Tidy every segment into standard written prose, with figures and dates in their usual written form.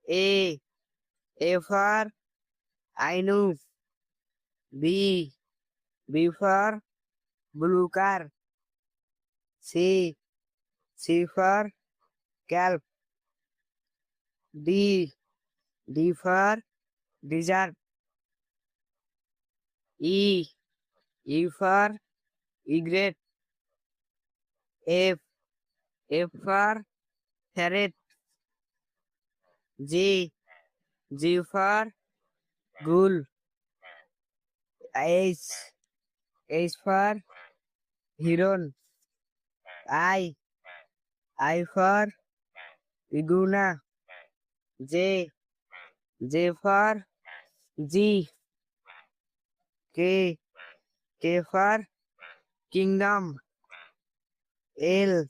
A. A for Ainu. B. B for blue car. C. C for calf. D. D for desert. E. E for egret. F. F for ferret. G. G for ghoul. H. H for heron. I. I for iguana. J. J for G. K. K for kingdom. L.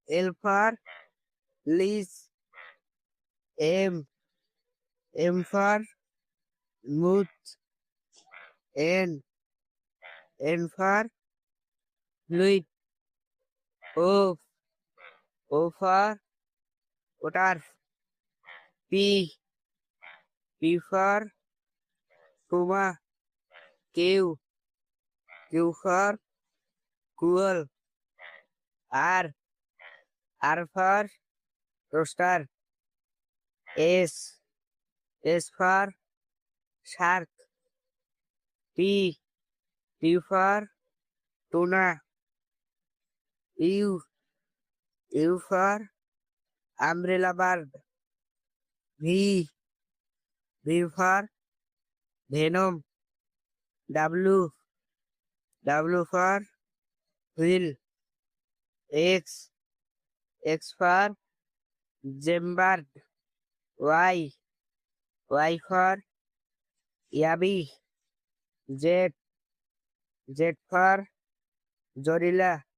L for leash. M. M for mood. N. N for fluid. O. O for otter. P. P for puma. Q. Q for cool. R. R for rooster. S. S for shark. T. T for tuna. U. U for umbrella bird. V. V for venom. W. W for wheel. X. X for Jembird. Y. Y for Yabi. Z. Z for Zorilla.